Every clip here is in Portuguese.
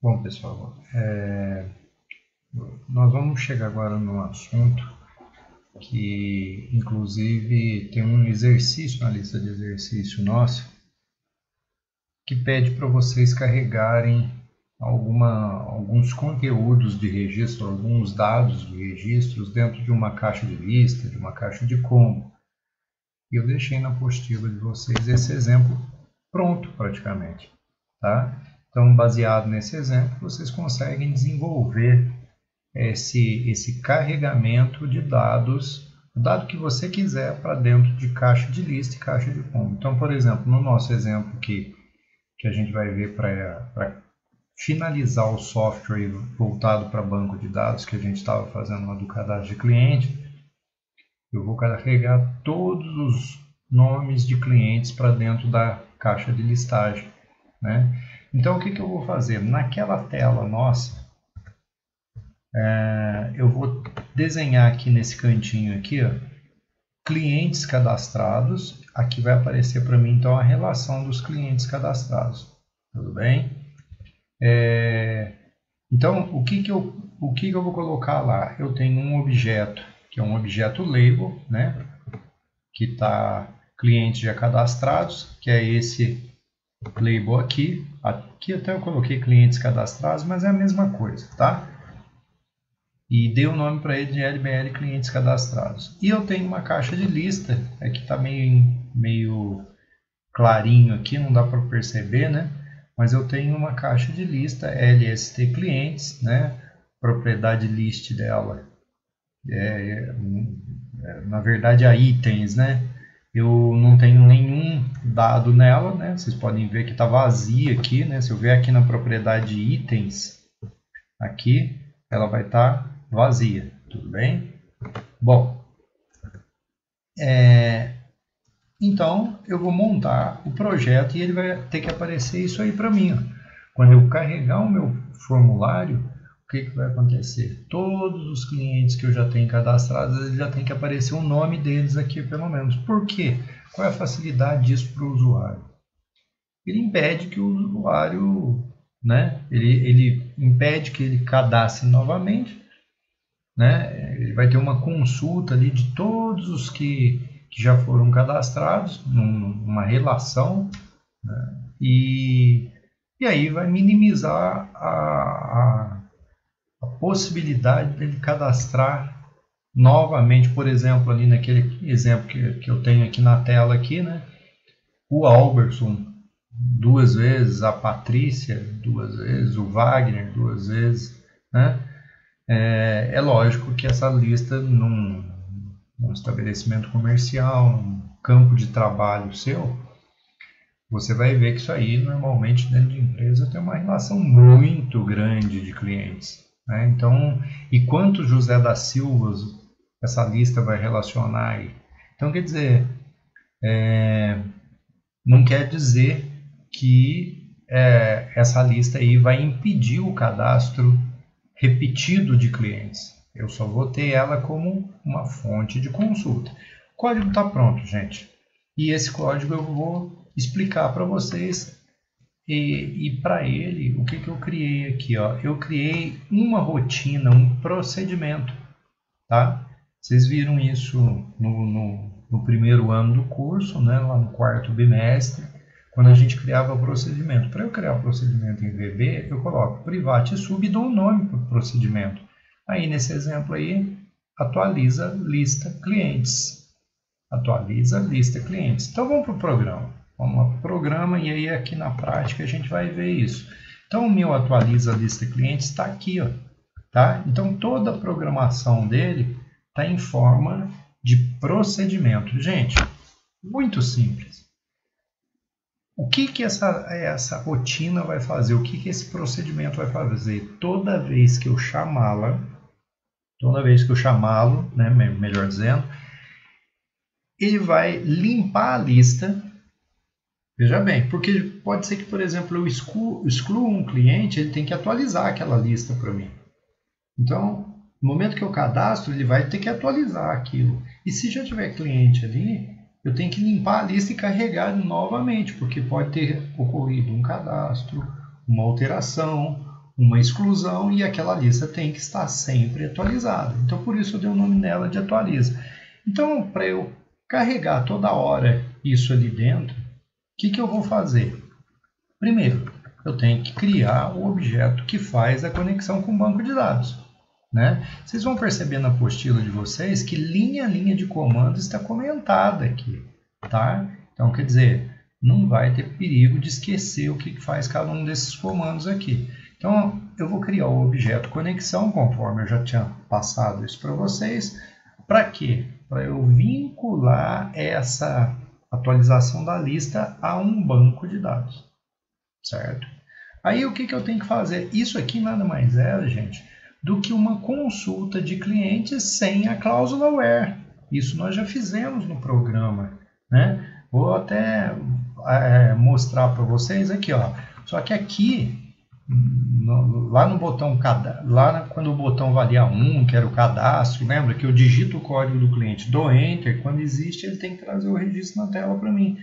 Bom, pessoal, nós vamos chegar agora num assunto que, inclusive, tem um exercício na lista de exercício nossa que pede para vocês carregarem alguns conteúdos de registro, alguns dados de registros dentro de uma caixa de lista, de uma caixa de combo. E eu deixei na apostila de vocês esse exemplo pronto, praticamente. Tá? Então, baseado nesse exemplo, vocês conseguem desenvolver esse carregamento de dados, o dado que você quiser para dentro de caixa de lista e caixa de combo. Então, por exemplo, no nosso exemplo aqui, que a gente vai ver para finalizar o software voltado para banco de dados que a gente estava fazendo lá do cadastro de cliente, eu vou carregar todos os nomes de clientes para dentro da caixa de listagem, né? Então, o que eu vou fazer? Naquela tela nossa, eu vou desenhar aqui nesse cantinho aqui, ó, clientes cadastrados. Aqui vai aparecer para mim então a relação dos clientes cadastrados. Tudo bem? Então, o que eu vou colocar lá? Eu tenho um objeto, que é um objeto label, né? Que está clientes já cadastrados, que é esse label aqui. Aqui até eu coloquei clientes cadastrados, mas é a mesma coisa, tá? E dei o nome para ele de LBL clientes cadastrados. E eu tenho uma caixa de lista, aqui está meio clarinho aqui, não dá para perceber, né? Mas eu tenho uma caixa de lista LST clientes, né? Propriedade list dela na verdade a itens, né? Eu não tenho nenhum dado nela, né? Vocês podem ver que está vazia aqui, né? Se eu ver aqui na propriedade itens, aqui ela vai estar vazia, tudo bem? Bom, então eu vou montar o projeto e ele vai ter que aparecer isso aí para mim. Ó. Quando eu carregar o meu formulário, o que vai acontecer? Todos os clientes que eu já tenho cadastrados, eles já tem que aparecer o nome deles aqui pelo menos. Por quê? Qual é a facilidade disso para o usuário? Ele impede que o usuário, né? Ele impede que ele cadastre novamente, né? Ele vai ter uma consulta ali de todos os que já foram cadastrados, numa relação, né? E aí vai minimizar a possibilidade dele cadastrar novamente, por exemplo, ali naquele exemplo que eu tenho aqui na tela, aqui, né? O Alberson duas vezes, a Patrícia duas vezes, o Wagner duas vezes, né? É lógico que essa lista num estabelecimento comercial, num campo de trabalho seu, você vai ver que isso aí normalmente dentro de empresa tem uma relação muito grande de clientes, né? Então, e quantos José da Silva essa lista vai relacionar aí? Então, quer dizer, não quer dizer que essa lista aí vai impedir o cadastro repetido de clientes. Eu só vou ter ela como uma fonte de consulta. O código está pronto, gente. E esse código eu vou explicar para vocês. E para ele, o que eu criei aqui? Ó? Eu criei uma rotina, um procedimento. Tá? Vocês viram isso no primeiro ano do curso, né? Lá no quarto bimestre, quando a gente criava o procedimento. Para eu criar o procedimento em VB, eu coloco private sub e dou um nome para o procedimento. Aí, nesse exemplo aí, atualiza lista clientes. Atualiza lista clientes. Então, vamos para o programa. Vamos lá para o programa e aí aqui na prática a gente vai ver isso. Então, o meu atualiza lista clientes está aqui, ó. Tá? Então, toda a programação dele está em forma de procedimento. Gente, muito simples. O que essa rotina vai fazer? O que esse procedimento vai fazer? Toda vez que eu chamá-lo, né, melhor dizendo, ele vai limpar a lista. Veja bem, porque pode ser que, por exemplo, eu exclua um cliente, ele tem que atualizar aquela lista para mim. Então, no momento que eu cadastro, ele vai ter que atualizar aquilo. E se já tiver cliente ali, eu tenho que limpar a lista e carregar novamente, porque pode ter ocorrido um cadastro, uma alteração, uma exclusão e aquela lista tem que estar sempre atualizada. Então, por isso eu dei o nome nela de atualiza. Então, para eu carregar toda hora isso ali dentro, o que eu vou fazer? Primeiro, eu tenho que criar o objeto que faz a conexão com o banco de dados, né? Vocês vão perceber na apostila de vocês que linha a linha de comando está comentada aqui, tá? Então, quer dizer, não vai ter perigo de esquecer o que faz cada um desses comandos aqui. Então, eu vou criar o objeto conexão, conforme eu já tinha passado isso para vocês. Para quê? Para eu vincular essa atualização da lista a um banco de dados, certo? Aí, o que eu tenho que fazer? Isso aqui nada mais é, gente, do que uma consulta de clientes sem a cláusula where. Isso nós já fizemos no programa, né? Vou até mostrar para vocês aqui, ó. Só que aqui, lá no botão, quando o botão valia 1, que era o cadastro, lembra que eu digito o código do cliente, dou Enter, quando existe ele tem que trazer o registro na tela para mim.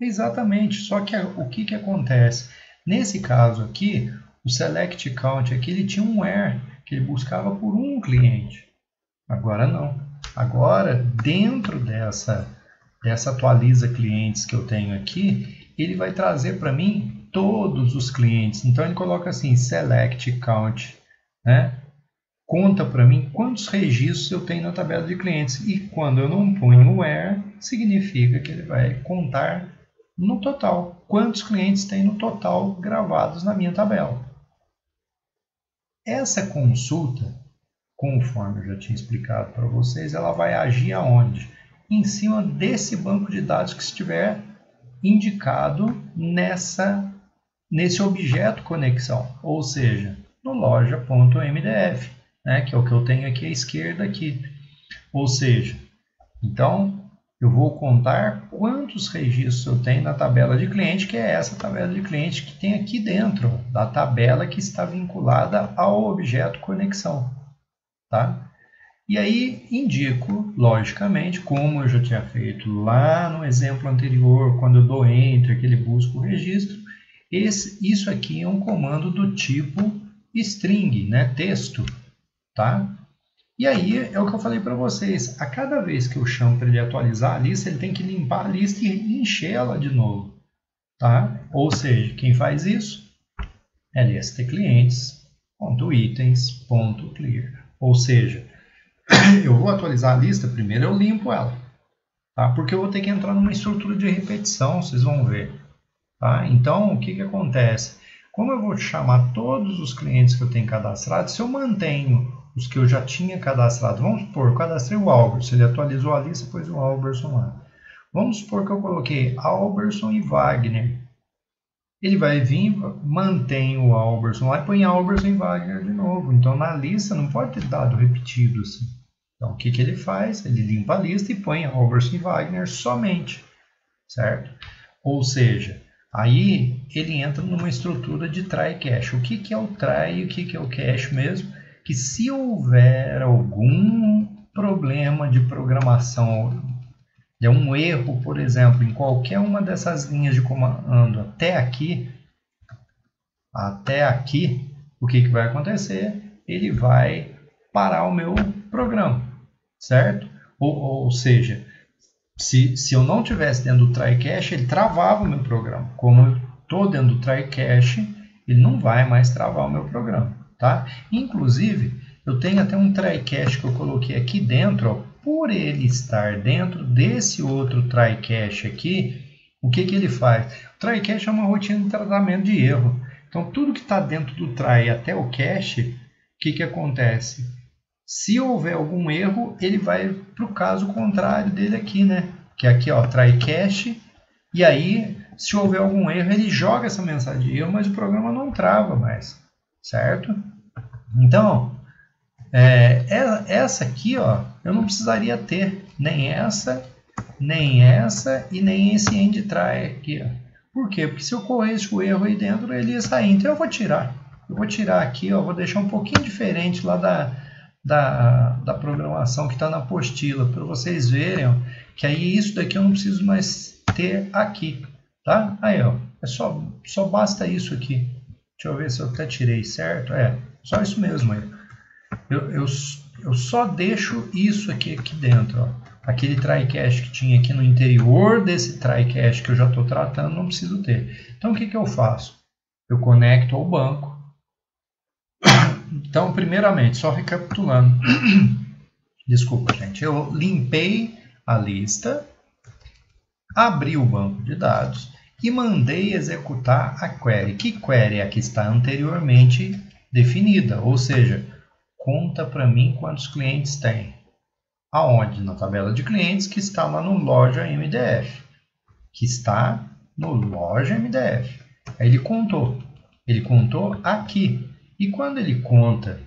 Exatamente, só que o que acontece? Nesse caso aqui, o Select Count aqui, ele tinha um where, que ele buscava por um cliente. Agora não. Agora, dentro dessa atualiza clientes que eu tenho aqui, ele vai trazer para mim todos os clientes. Então, ele coloca assim, Select Count, né? Conta para mim quantos registros eu tenho na tabela de clientes. E quando eu não ponho where, significa que ele vai contar no total. Quantos clientes tem no total gravados na minha tabela. Essa consulta, conforme eu já tinha explicado para vocês, ela vai agir aonde? Em cima desse banco de dados que estiver indicado nesse objeto conexão, ou seja, no loja.mdf, né, que é o que eu tenho aqui à esquerda aqui. Ou seja, então eu vou contar quantos registros eu tenho na tabela de cliente, que é essa tabela de cliente que tem aqui dentro da tabela que está vinculada ao objeto conexão, tá? E aí indico, logicamente, como eu já tinha feito lá no exemplo anterior, quando eu dou Enter, que ele busca o registro, isso aqui é um comando do tipo string, né, texto, tá? E aí é o que eu falei para vocês, a cada vez que eu chamo para ele atualizar a lista, ele tem que limpar a lista e encher ela de novo, tá? Ou seja, quem faz isso? lstclientes.itens.clear. Ou seja, eu vou atualizar a lista, primeiro eu limpo ela, tá? Porque eu vou ter que entrar numa estrutura de repetição, vocês vão ver, tá? Então, o que acontece? Como eu vou chamar todos os clientes que eu tenho cadastrado, se eu mantenho os que eu já tinha cadastrado, vamos supor, eu cadastrei o Alberson, ele atualizou a lista, pôs o Alberson lá. Vamos supor que eu coloquei Alberson e Wagner. Ele vai vir, mantém o Alberson lá e põe Alberson e Wagner de novo. Então, na lista não pode ter dado repetido assim. Então, o que ele faz? Ele limpa a lista e põe Alberson e Wagner somente, certo? Ou seja, aí ele entra numa estrutura de try cache. O que é o try e o que é o cache mesmo? Que se houver algum problema de programação, de um erro, por exemplo, em qualquer uma dessas linhas de comando até aqui, o que vai acontecer? Ele vai parar o meu programa, certo? Ou seja, se eu não tivesse dentro do try cache, ele travava o meu programa. Como eu estou dentro do try cache, ele não vai mais travar o meu programa. Tá? Inclusive, eu tenho até um try cache que eu coloquei aqui dentro, ó, por ele estar dentro desse outro try cache aqui, o que ele faz? O try cache é uma rotina de tratamento de erro. Então, tudo que está dentro do try até o cache, o que acontece? Se houver algum erro, ele vai para o caso contrário dele aqui, né? Que é aqui, ó, try cache, e aí, se houver algum erro, ele joga essa mensagem de erro, mas o programa não trava mais, certo? Então, essa aqui, ó, eu não precisaria ter nem essa e nem esse end try aqui. Ó. Por quê? Porque se eu corresse o erro aí dentro, ele ia sair. Então eu vou tirar. Eu vou tirar aqui, ó, vou deixar um pouquinho diferente lá da programação que está na apostila, para vocês verem, ó, que aí isso daqui eu não preciso mais ter aqui. Tá? Aí, ó, só basta isso aqui. Deixa eu ver se eu até tirei certo. Só isso mesmo aí. Eu só deixo isso aqui dentro. Ó. Aquele try cache que tinha aqui no interior desse try cache que eu já estou tratando, não preciso ter. Então, o que eu faço? Eu conecto ao banco. Então, primeiramente, só recapitulando. Desculpa, gente. Eu limpei a lista, abri o banco de dados e mandei executar a query. Que query é a que está anteriormente definida? Ou seja, conta para mim quantos clientes tem. Aonde? Na tabela de clientes que está lá no loja MDF. Que está no loja MDF. Aí ele contou. Ele contou aqui. E quando ele conta,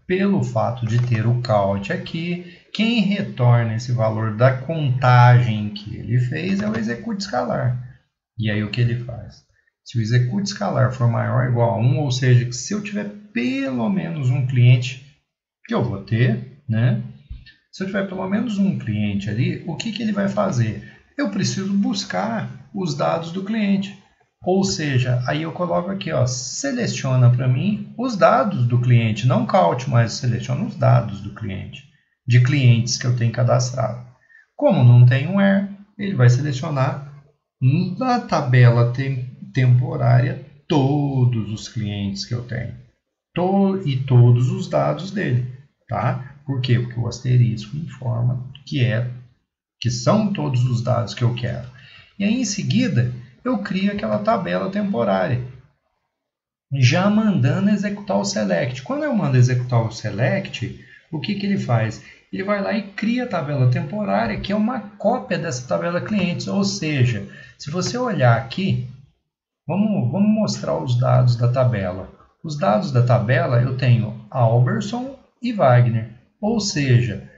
pelo fato de ter o count aqui, quem retorna esse valor da contagem que ele fez é o execute escalar. E aí o que ele faz? Se o execute escalar for maior ou igual a 1, ou seja, que se eu tiver pelo menos um cliente, que eu vou ter, né? Se eu tiver pelo menos um cliente ali, o que ele vai fazer? Eu preciso buscar os dados do cliente. Ou seja, aí eu coloco aqui, ó, seleciona para mim os dados do cliente, não count, mas seleciona os dados do cliente, de clientes que eu tenho cadastrado. Como não tem um where, ele vai selecionar na tabela temporária todos os clientes que eu tenho e todos os dados dele, tá? Por quê? Porque o asterisco informa que são todos os dados que eu quero. E aí, em seguida, eu crio aquela tabela temporária, já mandando executar o select. Quando eu mando executar o select, o que ele faz? Ele vai lá e cria a tabela temporária, que é uma cópia dessa tabela clientes. Ou seja, se você olhar aqui, vamos mostrar os dados da tabela. Os dados da tabela eu tenho Alberson e Wagner. Ou seja,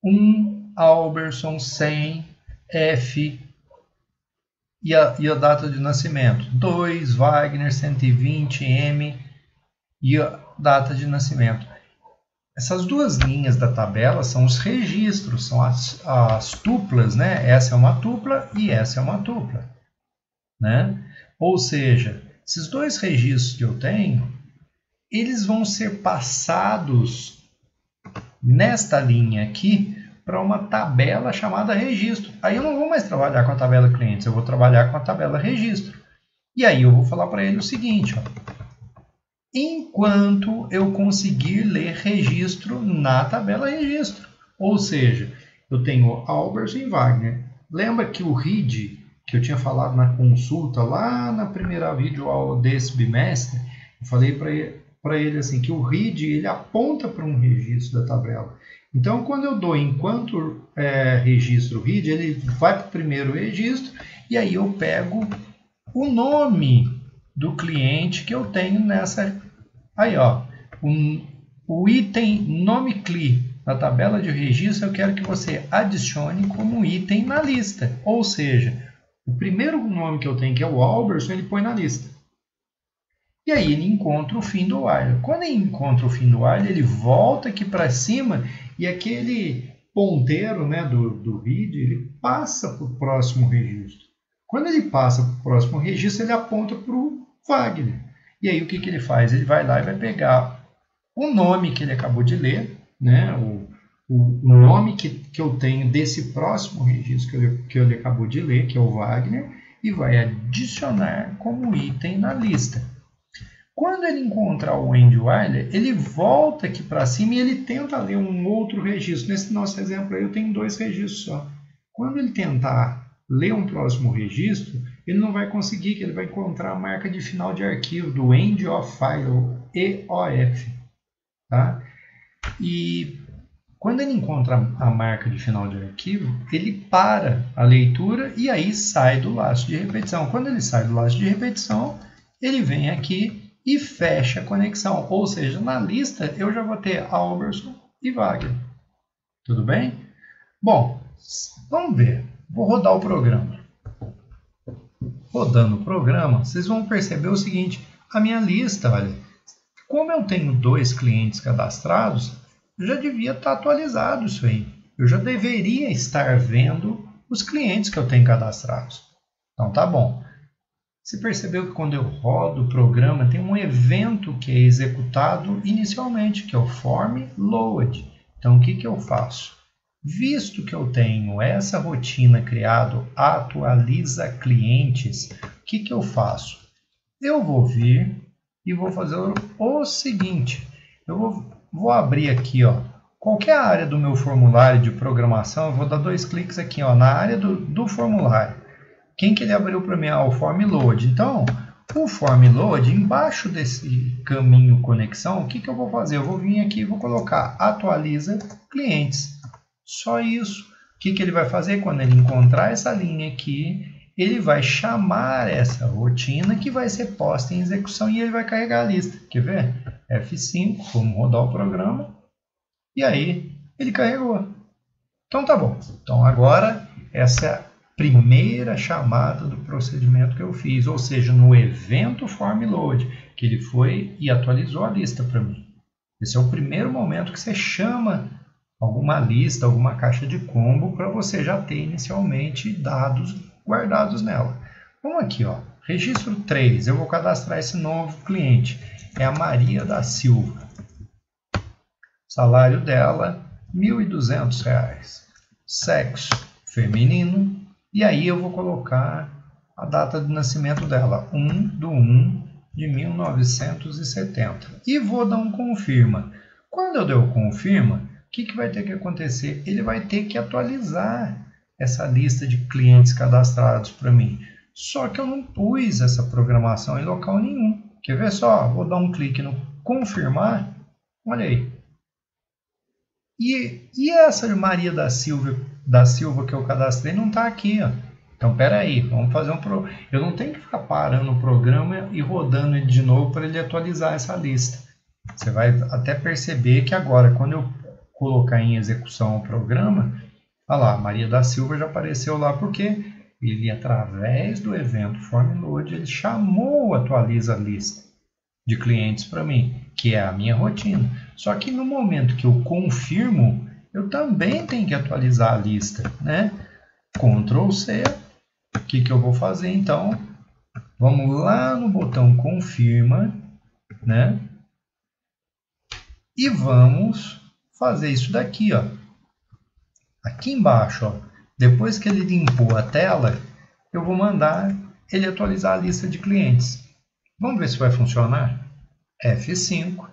1 Alberson 100 F e a data de nascimento. 2 Wagner 120 M e a data de nascimento. Essas duas linhas da tabela são os registros, são as tuplas, né? Essa é uma tupla e essa é uma tupla, né? Ou seja, esses dois registros que eu tenho, eles vão ser passados nesta linha aqui para uma tabela chamada registro. Aí eu não vou mais trabalhar com a tabela clientes, eu vou trabalhar com a tabela registro. E aí eu vou falar para ele o seguinte, ó, enquanto eu conseguir ler registro na tabela registro. Ou seja, eu tenho Alberson e Wagner. Lembra que o read que eu tinha falado na consulta lá na primeira videoaula desse bimestre, eu falei para ele assim, que o read ele aponta para um registro da tabela. Então, quando eu dou enquanto registro read, ele vai para o primeiro registro e aí eu pego o nome do cliente que eu tenho nessa. Aí, ó, o item nome CLI na tabela de registro eu quero que você adicione como item na lista. Ou seja, o primeiro nome que eu tenho, que é o Alberson, ele põe na lista. E aí ele encontra o fim do while. Quando ele encontra o fim do while, ele volta aqui para cima e aquele ponteiro, né, do read, ele passa para o próximo registro. Quando ele passa para o próximo registro, ele aponta para o Wagner. E aí o que ele faz? Ele vai lá e vai pegar o nome que ele acabou de ler, né, o nome que eu tenho desse próximo registro que ele acabou de ler, que é o Wagner, e vai adicionar como item na lista. Quando ele encontrar o end while, ele volta aqui para cima e ele tenta ler um outro registro. Nesse nosso exemplo aí eu tenho 2 registros só. Quando ele tentar ler um próximo registro, ele não vai conseguir, que ele vai encontrar a marca de final de arquivo do end of file, EOF. Tá? E quando ele encontra a marca de final de arquivo, ele para a leitura e aí sai do laço de repetição. Quando ele sai do laço de repetição, ele vem aqui e fecha a conexão. Ou seja, na lista eu já vou ter Alberson e Wagner. Tudo bem? Bom, vamos ver. Vou rodar o programa. Rodando o programa, vocês vão perceber o seguinte. A minha lista, olha, como eu tenho 2 clientes cadastrados, já devia estar atualizado isso aí. Eu já deveria estar vendo os clientes que eu tenho cadastrados. Então tá bom. Você percebeu que quando eu rodo o programa, tem um evento que é executado inicialmente, que é o form load. Então, o que eu faço? Visto que eu tenho essa rotina criada, atualiza clientes, o que eu faço? Eu vou vir e vou fazer o seguinte. Eu vou abrir aqui, ó, qualquer área do meu formulário de programação. Eu vou dar 2 cliques aqui, ó, na área do formulário. Quem que ele abriu para mim? O form load. Então, o form load, embaixo desse caminho conexão, o que eu vou fazer? Eu vou vir aqui e vou colocar atualiza clientes. Só isso. O que ele vai fazer? Quando ele encontrar essa linha aqui, ele vai chamar essa rotina que vai ser posta em execução e ele vai carregar a lista. Quer ver? F5, vamos rodar o programa. E aí, ele carregou. Então, tá bom. Então, agora, essa é a primeira chamada do procedimento que eu fiz. Ou seja, no evento form load, que ele foi e atualizou a lista para mim. Esse é o primeiro momento que você chama alguma lista, alguma caixa de combo para você já ter inicialmente dados guardados nela. Vamos aqui, ó, registro 3, eu vou cadastrar esse novo cliente, é a Maria da Silva. Salário dela, R$ 1.200. Sexo, feminino. E aí eu vou colocar a data de nascimento dela, 1/1/1970. E vou dar um confirma. Quando eu der o confirma, o que vai ter que acontecer? Ele vai ter que atualizar essa lista de clientes cadastrados para mim. Só que eu não pus essa programação em local nenhum. Quer ver só? Vou dar um clique no confirmar. Olha aí. E essa Maria da Silva que eu cadastrei não está aqui. Ó. Então, espera aí. Vamos fazer eu não tenho que ficar parando o programa e rodando ele de novo para ele atualizar essa lista. Você vai até perceber que agora, quando eu colocar em execução o programa, olha lá, Maria da Silva já apareceu lá porque ele, através do evento form load, ele chamou o atualiza lista de clientes para mim, que é a minha rotina. Só que no momento que eu confirmo, eu também tenho que atualizar a lista, né? Ctrl C, o que eu vou fazer então? Vamos lá no botão confirma, né? E vamos fazer isso daqui, ó. Aqui embaixo, ó, depois que ele limpou a tela, eu vou mandar ele atualizar a lista de clientes. Vamos ver se vai funcionar? F5.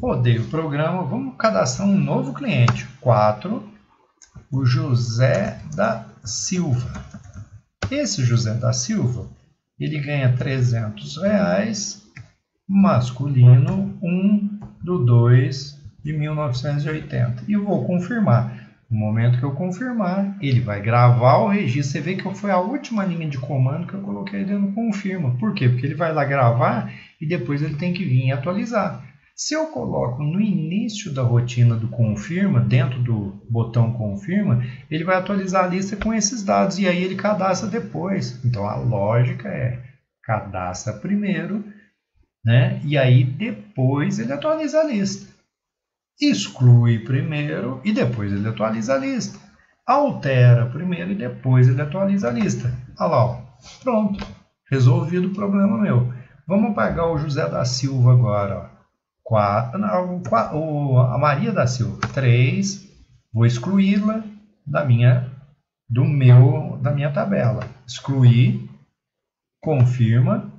Rodei o programa, vamos cadastrar um novo cliente. 4, o José da Silva. Esse José da Silva, ele ganha R$ 300, masculino, 1/2/1980. E vou confirmar. No momento que eu confirmar, ele vai gravar o registro. Você vê que foi a última linha de comando que eu coloquei dentro do confirma. Por quê? Porque ele vai lá gravar e depois ele tem que vir e atualizar. Se eu coloco no início da rotina do confirma, dentro do botão confirma, ele vai atualizar a lista com esses dados e aí ele cadastra depois. Então a lógica é cadastra primeiro, né? E aí depois ele atualiza a lista. Exclui primeiro e depois ele atualiza a lista. Altera primeiro e depois ele atualiza a lista. Olha lá, ó. Pronto. Resolvido o problema meu. Vamos apagar o José da Silva agora. Ó. A Maria da Silva. 3. Vou excluí-la da minha tabela. Excluir. Confirma.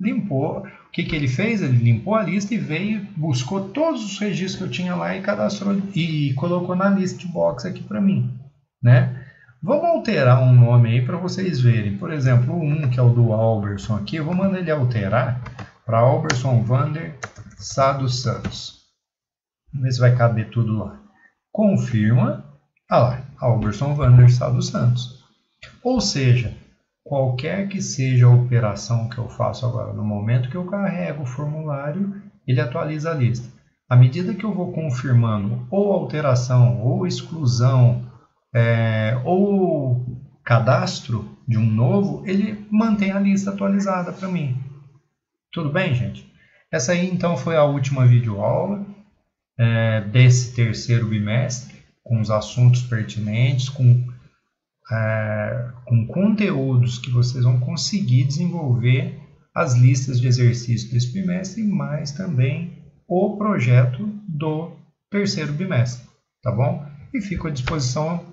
Limpou. O que ele fez? Ele limpou a lista e veio, buscou todos os registros que eu tinha lá e cadastrou e colocou na list box aqui para mim, né? Vamos alterar um nome aí para vocês verem. Por exemplo, o que é o do Alberson aqui, eu vou mandar ele alterar para Alberson Vander Sá dos Santos. Vamos ver se vai caber tudo lá. Confirma. Ah lá, Alberson Vander Sá dos Santos. Ou seja, qualquer que seja a operação que eu faço agora, no momento que eu carrego o formulário, ele atualiza a lista. À medida que eu vou confirmando ou alteração, ou exclusão, ou cadastro de um novo, ele mantém a lista atualizada para mim. Tudo bem, gente? Essa aí, então, foi a última videoaula desse terceiro bimestre, com os assuntos pertinentes, com com conteúdos que vocês vão conseguir desenvolver as listas de exercícios desse bimestre, mas também o projeto do terceiro bimestre, tá bom? E fico à disposição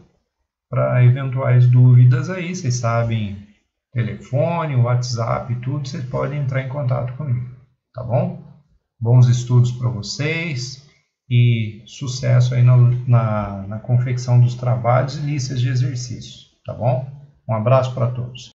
para eventuais dúvidas aí, vocês sabem, telefone, WhatsApp, tudo, vocês podem entrar em contato comigo, tá bom? Bons estudos para vocês e sucesso aí na confecção dos trabalhos e listas de exercícios, tá bom? Um abraço para todos.